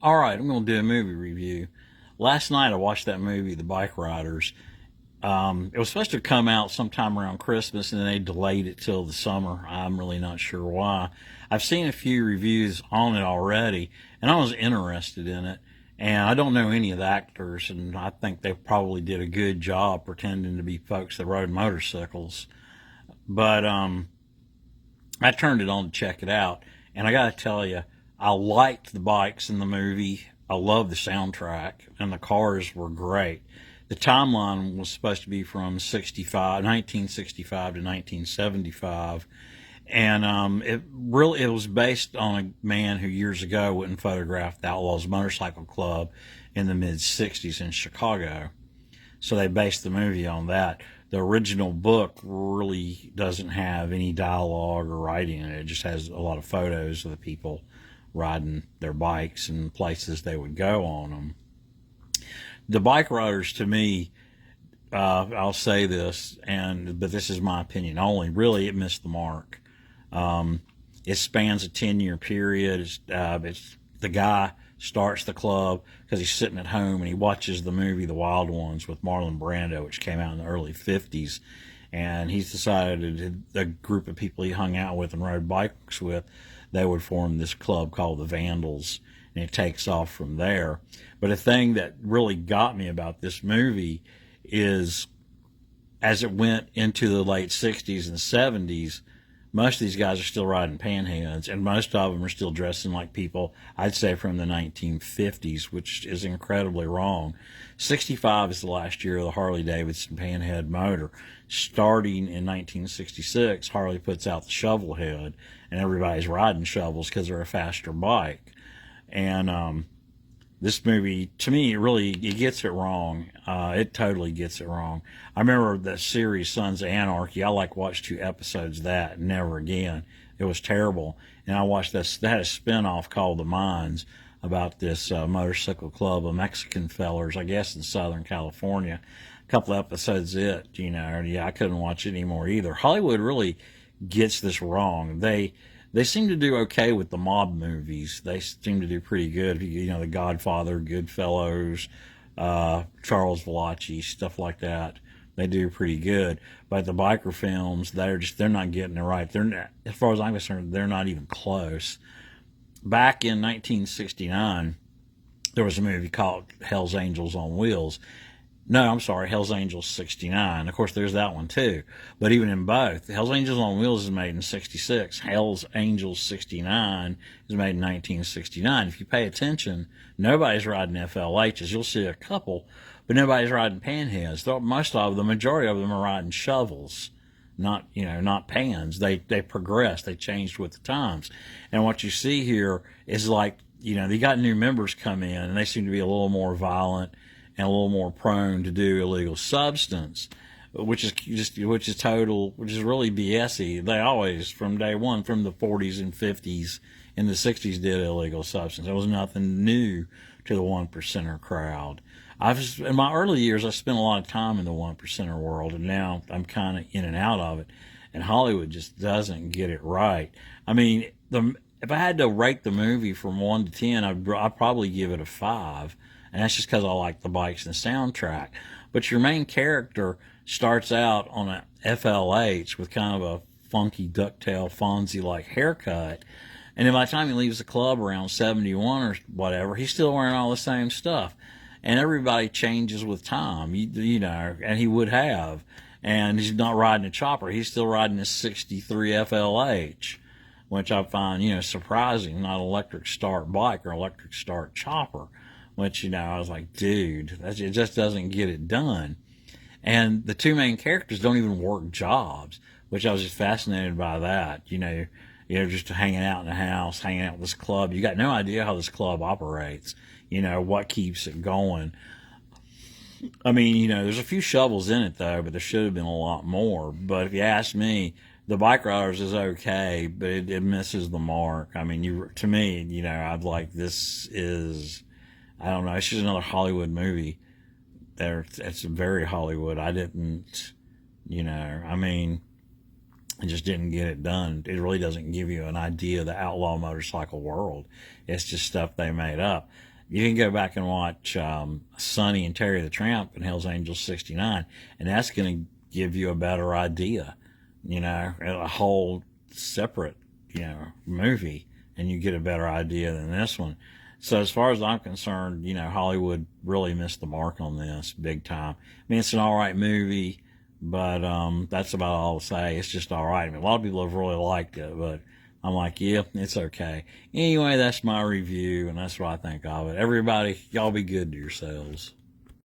All right, I'm going to do a movie review. Last night I watched that movie, The Bike Riders. It was supposed to come out sometime around Christmas, and then they delayed it till the summer. I'm really not sure why. I've seen a few reviews on it already, and I was interested in it. And I don't know any of the actors, and I think they probably did a good job pretending to be folks that rode motorcycles. But I turned it on to check it out, and I got to tell you, I liked the bikes in the movie. I love the soundtrack, and the cars were great. The timeline was supposed to be from 1965 to 1975, and it was based on a man who years ago went and photographed the Outlaws Motorcycle Club in the mid 60s in Chicago. So they based the movie on that. The original book really doesn't have any dialogue or writing in it. It just has a lot of photos of the people riding their bikes and places they would go on them. The Bike Riders, to me, I'll say this, but this is my opinion only. Really, it missed the mark. It spans a 10-year period. It's the guy starts the club because he's sitting at home and he watches the movie The Wild Ones with Marlon Brando, which came out in the early 50s. And he's decided the group of people he hung out with and rode bikes with, they would form this club called the Vandals. And it takes off from there. But a thing that really got me about this movie is as it went into the late 60s and 70s, most of these guys are still riding panheads, and most of them are still dressing like people, I'd say, from the 1950s, which is incredibly wrong. 65 is the last year of the Harley Davidson panhead motor. Starting in 1966, Harley puts out the shovel head, and everybody's riding shovels because they're a faster bike. And this movie, to me, it gets it wrong. It totally gets it wrong. I remember the series Sons of Anarchy. I watched 2 episodes of that, and never again. It was terrible. And I watched this. They had a spinoff called The Mines about this motorcycle club of Mexican fellers, I guess, in Southern California. A couple episodes, I couldn't watch it anymore either. Hollywood really gets this wrong. They seem to do okay with the mob movies. They seem to do pretty good. The Godfather, Goodfellas, Charles Valachi, stuff like that. They do pretty good. But the biker films, they're not getting it right. They're not, as far as I'm concerned, they're not even close. Back in 1969, there was a movie called Hell's Angels on Wheels. No, I'm sorry, Hell's Angels 69. Of course, there's that one too. But even in both, Hell's Angels on Wheels is made in 66. Hell's Angels 69 is made in 1969. If you pay attention, nobody's riding FLHs. You'll see a couple, but nobody's riding panheads. The majority of them are riding shovels, not pans. They progressed. They changed with the times. And what you see here is they got new members come in, and they seem to be a little more violent and a little more prone to do illegal substance, which is really BSy. They always, from day one, from the 40s and 50s and the 60s, did illegal substance. There was nothing new to the one percenter crowd. In my early years, I spent a lot of time in the one percenter world, and now I'm kind of in and out of it. And Hollywood just doesn't get it right. I mean, if I had to rate the movie from 1 to 10, I'd probably give it a 5. And that's just because I like the bikes and the soundtrack. But your main character starts out on a FLH with kind of a funky ducktail Fonzie-like haircut. And then by the time he leaves the club around 71 or whatever, he's still wearing all the same stuff. And everybody changes with time, and he would have. And he's not riding a chopper. He's still riding a 63 FLH, which I find, surprising, not an electric start bike or electric start chopper. Which, I was like, dude, it just doesn't get it done. And the two main characters don't even work jobs, which I was just fascinated by that. Just hanging out in the house, hanging out with this club. You got no idea how this club operates, what keeps it going. I mean, there's a few shovels in it, though, but there should have been a lot more. But if you ask me, the Bike Riders is okay, but it misses the mark. I mean, to me, I'd like, this is, I don't know, it's just another Hollywood movie. It's very Hollywood. I didn't, I mean, It just didn't get it done. It really doesn't give you an idea of the outlaw motorcycle world. It's just stuff they made up. You can go back and watch Sonny and Terry the Tramp and Hell's Angels 69, and that's going to give you a better idea, a whole separate, movie, and you get a better idea than this one. So as far as I'm concerned, Hollywood really missed the mark on this big time. I mean, it's an all right movie, but that's about all I'll say. It's just all right. I mean, a lot of people have really liked it, but I'm like, yeah, it's okay. Anyway, that's my review, and that's what I think of it. Everybody, y'all be good to yourselves.